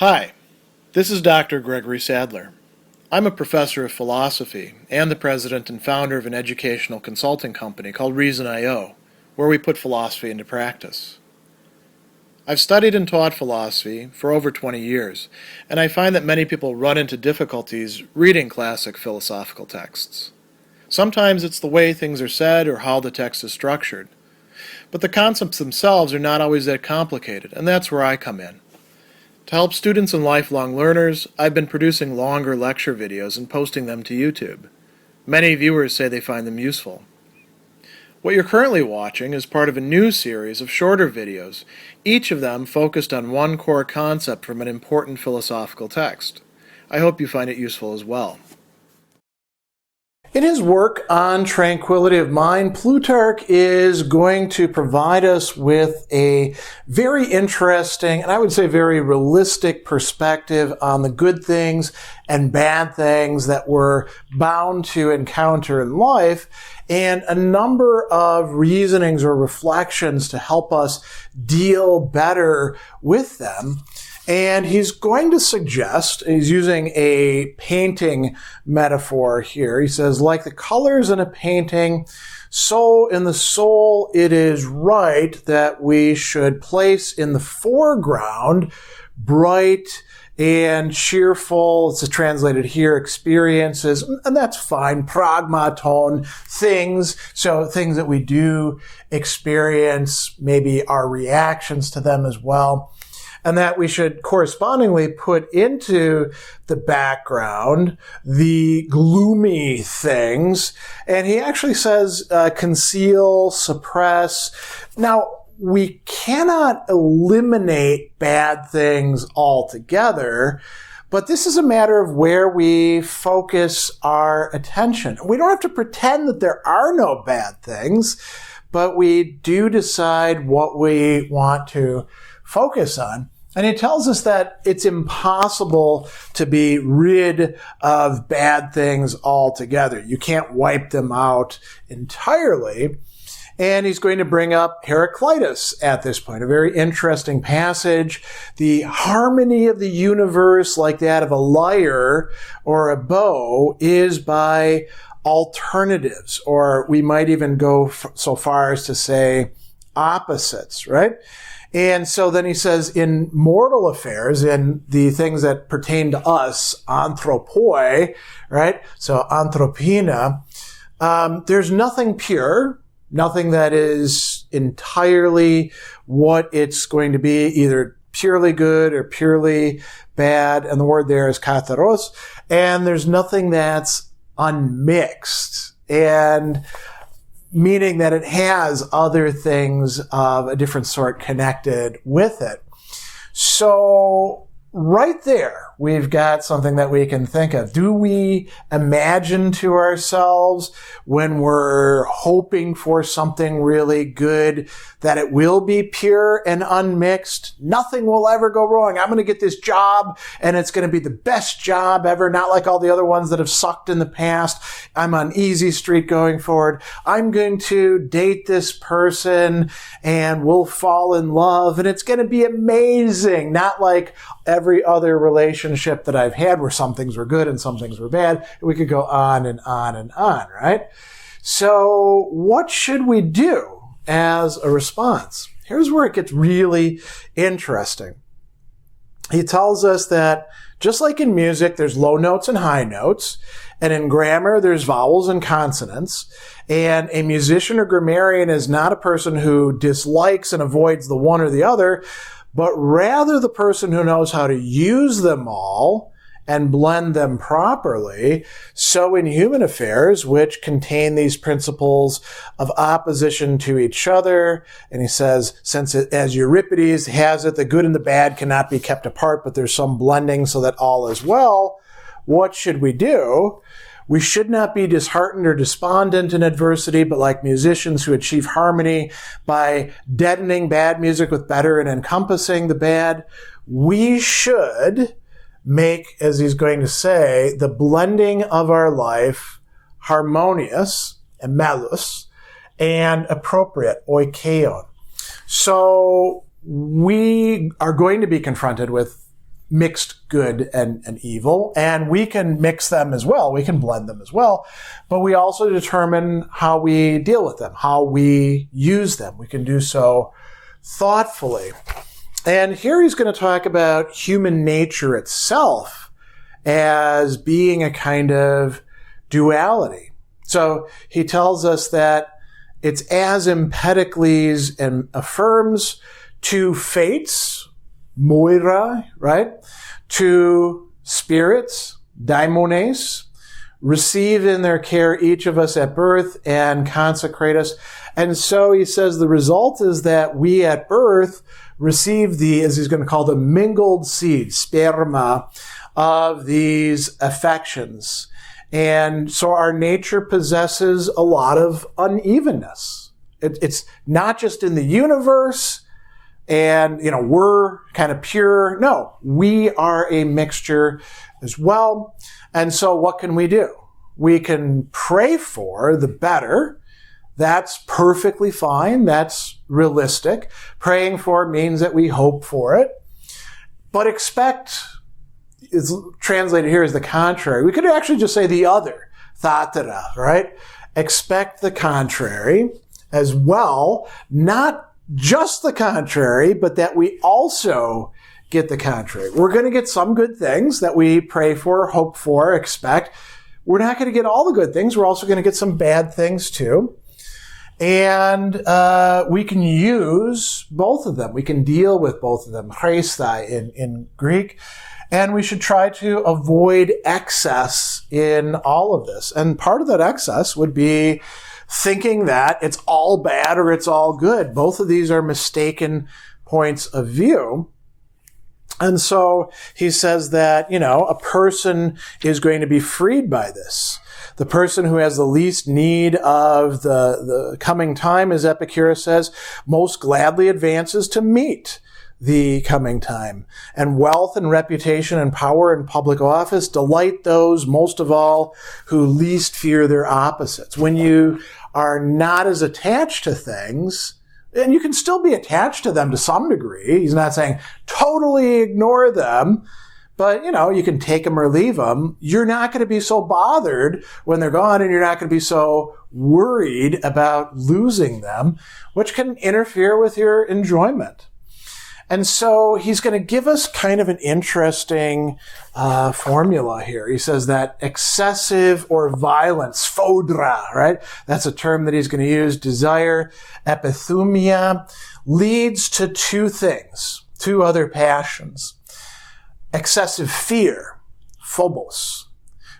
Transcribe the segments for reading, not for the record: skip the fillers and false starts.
Hi, this is Dr. Gregory Sadler. I'm a professor of philosophy and the president and founder of an educational consulting company called Reason.io, where we put philosophy into practice. I've studied and taught philosophy for over 20 years, and I find that many people run into difficulties reading classic philosophical texts. Sometimes it's the way things are said or how the text is structured. But the concepts themselves are not always that complicated, and that's where I come in. To help students and lifelong learners, I've been producing longer lecture videos and posting them to YouTube. Many viewers say they find them useful. What you're currently watching is part of a new series of shorter videos, each of them focused on one core concept from an important philosophical text. I hope you find it useful as well. In his work On Tranquility of Mind, Plutarch is going to provide us with a very interesting, and I would say very realistic perspective on the good things and bad things that we're bound to encounter in life, and a number of reasonings or reflections to help us deal better with them. And he's going to suggest, he's using a painting metaphor here. He says, like the colors in a painting, so in the soul it is right that we should place in the foreground bright and cheerful, it's translated here, experiences, and that's fine, pragmaton, things, so things that we do experience, maybe our reactions to them as well. And that we should correspondingly put into the background the gloomy things. And he actually says conceal, suppress. Now, we cannot eliminate bad things altogether, but this is a matter of where we focus our attention. We don't have to pretend that there are no bad things, but we do decide what we want to focus on. And he tells us that it's impossible to be rid of bad things altogether. You can't wipe them out entirely. And he's going to bring up Heraclitus at this point, a very interesting passage. The harmony of the universe, like that of a lyre or a bow, is by alternatives, or we might even go so far as to say opposites, right? And so then he says, in mortal affairs, in the things that pertain to us, anthropoi, right? So anthropina, there's nothing pure, nothing that is entirely what it's going to be, either purely good or purely bad. And the word there is katharos. And there's nothing that's unmixed. And meaning that it has other things of a different sort connected with it. So right there, we've got something that we can think of. Do we imagine to ourselves when we're hoping for something really good that it will be pure and unmixed? Nothing will ever go wrong. I'm going to get this job and it's going to be the best job ever, not like all the other ones that have sucked in the past. I'm on easy street going forward. I'm going to date this person and we'll fall in love and it's going to be amazing. Not like every other relationship that I've had where some things were good and some things were bad. We could go on and on and on, right? So what should we do as a response? Here's where it gets really interesting. He tells us that just like in music, there's low notes and high notes, and in grammar, there's vowels and consonants, and a musician or grammarian is not a person who dislikes and avoids the one or the other, but rather the person who knows how to use them all and blend them properly. So in human affairs, which contain these principles of opposition to each other, and he says, since it, as Euripides has it, the good and the bad cannot be kept apart, but there's some blending so that all is well, what should we do? We should not be disheartened or despondent in adversity, but like musicians who achieve harmony by deadening bad music with better and encompassing the bad, we should make, as he's going to say, the blending of our life harmonious, emelus, and appropriate, oikeon. So we are going to be confronted with mixed good and evil, and we can mix them as well. We can blend them as well, but we also determine how we deal with them, how we use them. We can do so thoughtfully. And here he's going to talk about human nature itself as being a kind of duality. So he tells us that it's as Empedocles affirms, two fates, moira, right? Two spirits, daimones, receive in their care each of us at birth and consecrate us. And so he says the result is that we at birth receive the, as he's going to call the mingled seed, sperma, of these affections. And so our nature possesses a lot of unevenness. It's not just in the universe and, we're kind of pure. No, we are a mixture as well. And so what can we do? We can pray for the better. That's perfectly fine. That's realistic. Praying for means that we hope for it. But expect is translated here as the contrary. We could actually just say the other, thatera, right? Expect the contrary as well, not just the contrary, but that we also get the contrary. We're going to get some good things that we pray for, hope for, expect. We're not going to get all the good things. We're also going to get some bad things too. And we can use both of them. We can deal with both of them, chrestai in Greek. And we should try to avoid excess in all of this. And part of that excess would be thinking that it's all bad or it's all good. Both of these are mistaken points of view. And so he says that, a person is going to be freed by this. The person who has the least need of the coming time, as Epicurus says, most gladly advances to meet the coming time. And wealth and reputation and power and public office delight those most of all who least fear their opposites. When you are not as attached to things, and you can still be attached to them to some degree. He's not saying totally ignore them, but, you can take them or leave them. You're not going to be so bothered when they're gone, and you're not going to be so worried about losing them, which can interfere with your enjoyment. And so he's going to give us kind of an interesting formula here. He says that excessive or violent, sfodra, right? That's a term that he's going to use. Desire, epithumia, leads to two things, two other passions. Excessive fear, phobos.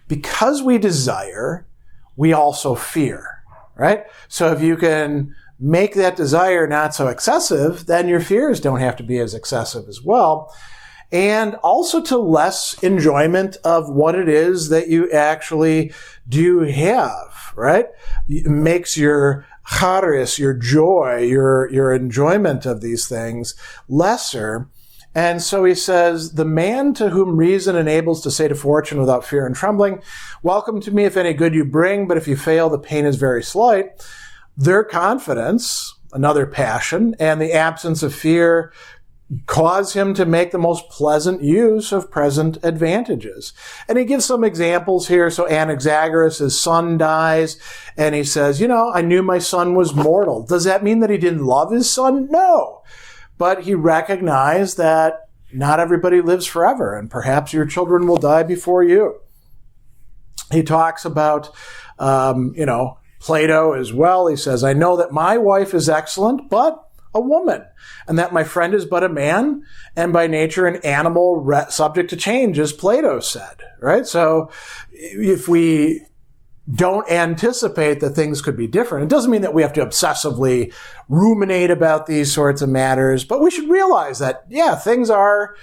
Because we desire, we also fear, right? So if you can make that desire not so excessive, then your fears don't have to be as excessive as well. And also to less enjoyment of what it is that you actually do have, right? It makes your charis, your joy, your enjoyment of these things lesser. And so he says, the man to whom reason enables to say to fortune without fear and trembling, welcome to me if any good you bring, but if you fail, the pain is very slight. Their confidence, another passion, and the absence of fear cause him to make the most pleasant use of present advantages. And he gives some examples here. So Anaxagoras, his son dies, and he says, I knew my son was mortal. Does that mean that he didn't love his son? No. But he recognized that not everybody lives forever, and perhaps your children will die before you. He talks about, Plato as well. He says, I know that my wife is excellent, but a woman, and that my friend is but a man, and by nature an animal subject to change, as Plato said, right? So if we don't anticipate that things could be different, it doesn't mean that we have to obsessively ruminate about these sorts of matters, but we should realize that, things are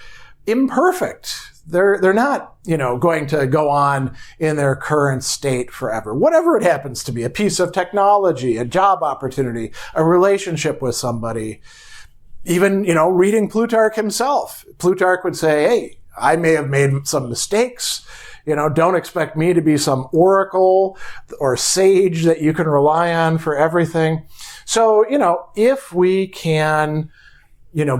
imperfect. They're not, going to go on in their current state forever. Whatever it happens to be, a piece of technology, a job opportunity, a relationship with somebody, even, reading Plutarch himself. Plutarch would say, hey, I may have made some mistakes. Don't expect me to be some oracle or sage that you can rely on for everything. So, if we can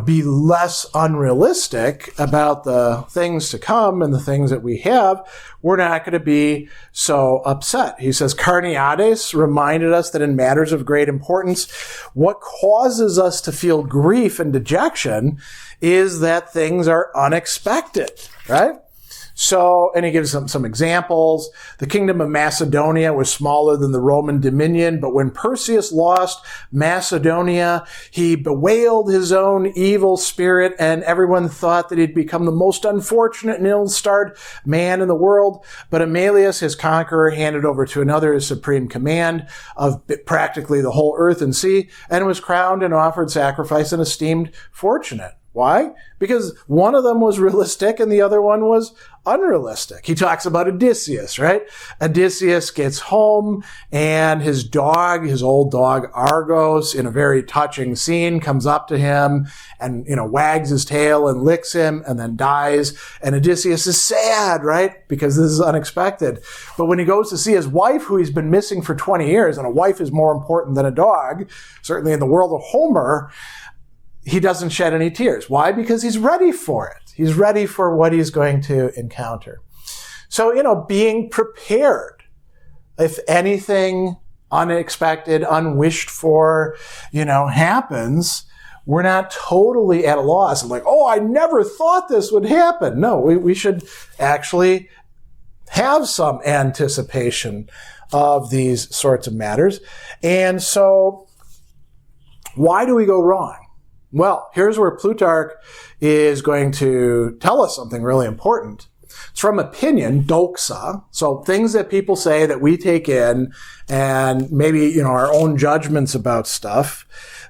be less unrealistic about the things to come and the things that we have, we're not going to be so upset. He says, Carneades reminded us that in matters of great importance, what causes us to feel grief and dejection is that things are unexpected, right? So, and he gives some examples. The kingdom of Macedonia was smaller than the Roman dominion, but when Perseus lost Macedonia, he bewailed his own evil spirit, and everyone thought that he'd become the most unfortunate and ill-starred man in the world. But Amelius, his conqueror, handed over to another his supreme command of practically the whole earth and sea, and was crowned and offered sacrifice and esteemed fortunate. Why? Because one of them was realistic and the other one was unrealistic. He talks about Odysseus, right? Odysseus gets home and his dog, his old dog Argos, in a very touching scene, comes up to him and, wags his tail and licks him and then dies. And Odysseus is sad, right? Because this is unexpected. But when he goes to see his wife, who he's been missing for 20 years, and a wife is more important than a dog, certainly in the world of Homer, he doesn't shed any tears. Why? Because he's ready for it. He's ready for what he's going to encounter. So, being prepared. If anything unexpected, unwished for, happens, we're not totally at a loss. I'm like, I never thought this would happen. No, we should actually have some anticipation of these sorts of matters. And so, why do we go wrong? Well, here's where Plutarch is going to tell us something really important. It's from opinion, doxa, so things that people say that we take in and maybe, our own judgments about stuff,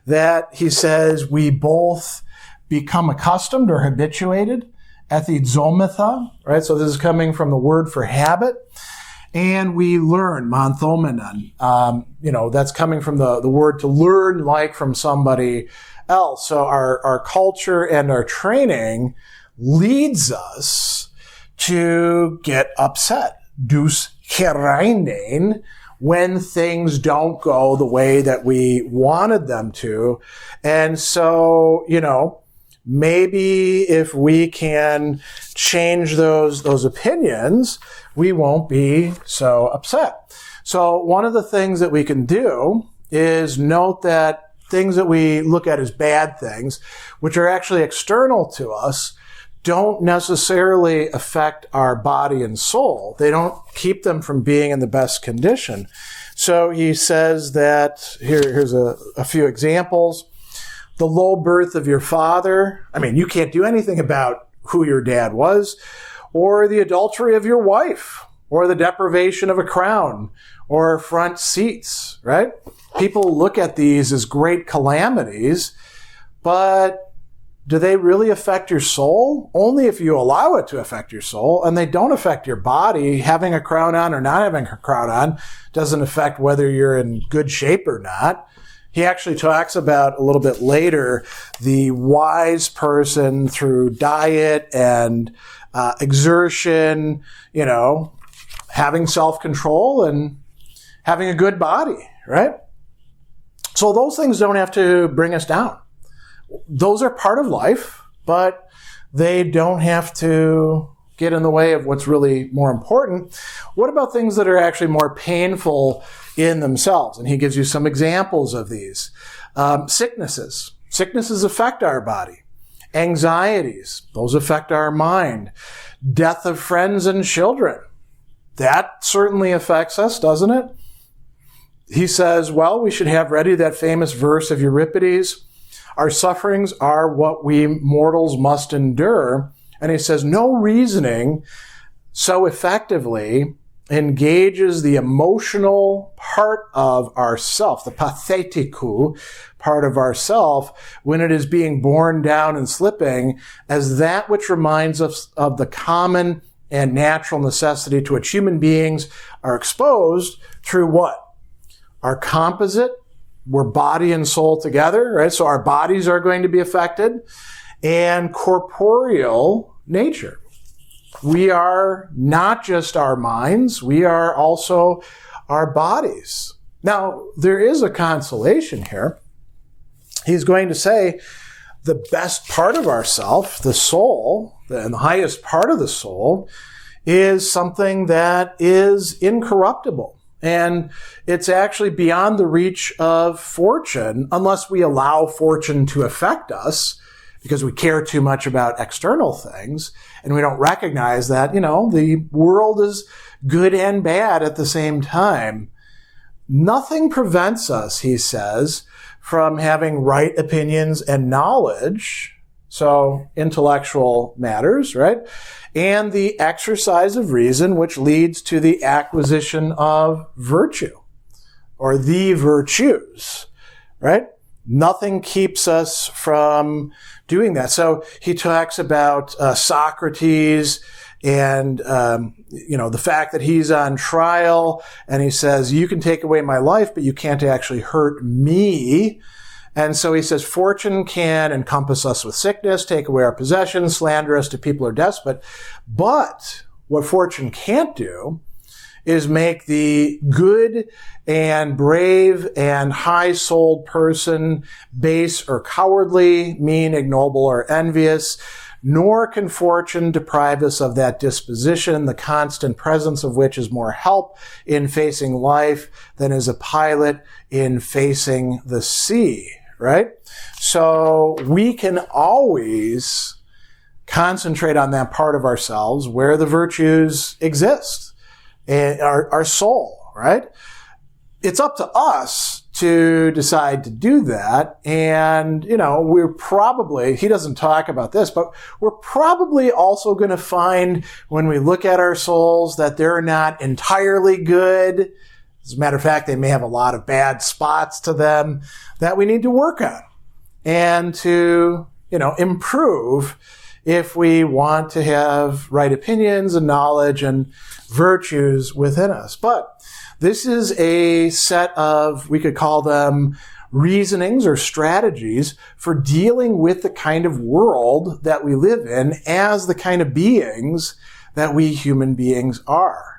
that he says we both become accustomed or habituated, ethizomytha, right? So this is coming from the word for habit. And we learn, manthomenon, that's coming from the word to learn like from somebody else. So our culture and our training leads us to get upset, dus kereinen, when things don't go the way that we wanted them to. And so, maybe if we can change those opinions, we won't be so upset. So one of the things that we can do is note that things that we look at as bad things, which are actually external to us, don't necessarily affect our body and soul. They don't keep them from being in the best condition. So he says that, here's a few examples. The low birth of your father. You can't do anything about who your dad was. Or the adultery of your wife. Or the deprivation of a crown. Or front seats, right? People look at these as great calamities, but do they really affect your soul? Only if you allow it to affect your soul, and they don't affect your body. Having a crown on or not having a crown on doesn't affect whether you're in good shape or not. He actually talks about a little bit later the wise person through diet and exertion, having self-control and having a good body, right? So those things don't have to bring us down. Those are part of life, but they don't have to get in the way of what's really more important. What about things that are actually more painful in themselves? And he gives you some examples of these. Sicknesses. Sicknesses affect our body. Anxieties. Those affect our mind. Death of friends and children. That certainly affects us, doesn't it? He says, we should have ready that famous verse of Euripides. Our sufferings are what we mortals must endure. And he says, no reasoning so effectively engages the emotional part of ourself, the pathetiku part of ourself, when it is being borne down and slipping, as that which reminds us of the common and natural necessity to which human beings are exposed through what? Our composite, we're body and soul together, right? So our bodies are going to be affected, and corporeal nature. We are not just our minds, we are also our bodies. Now, there is a consolation here. He's going to say the best part of ourself, the soul, and the highest part of the soul, is something that is incorruptible. And it's actually beyond the reach of fortune, unless we allow fortune to affect us, because we care too much about external things, and we don't recognize that, the world is good and bad at the same time. Nothing prevents us, he says, from having right opinions and knowledge, so intellectual matters, right? And the exercise of reason, which leads to the acquisition of virtue, or the virtues, right? Nothing keeps us from doing that. So he talks about Socrates and, the fact that he's on trial, and he says, you can take away my life, but you can't actually hurt me. And so he says, fortune can encompass us with sickness, take away our possessions, slander us to people who are desperate. But what fortune can't do is make the good and brave and high-souled person base or cowardly, mean, ignoble, or envious. Nor can fortune deprive us of that disposition, the constant presence of which is more help in facing life than is a pilot in facing the sea, right? So we can always concentrate on that part of ourselves where the virtues exist, our soul, right? It's up to us to decide to do that. And, we're probably, he doesn't talk about this, but we're probably also going to find when we look at our souls that they're not entirely good. As a matter of fact, they may have a lot of bad spots to them that we need to work on and to, improve if we want to have right opinions and knowledge and virtues within us. But this is a set of, we could call them reasonings or strategies for dealing with the kind of world that we live in as the kind of beings that we human beings are.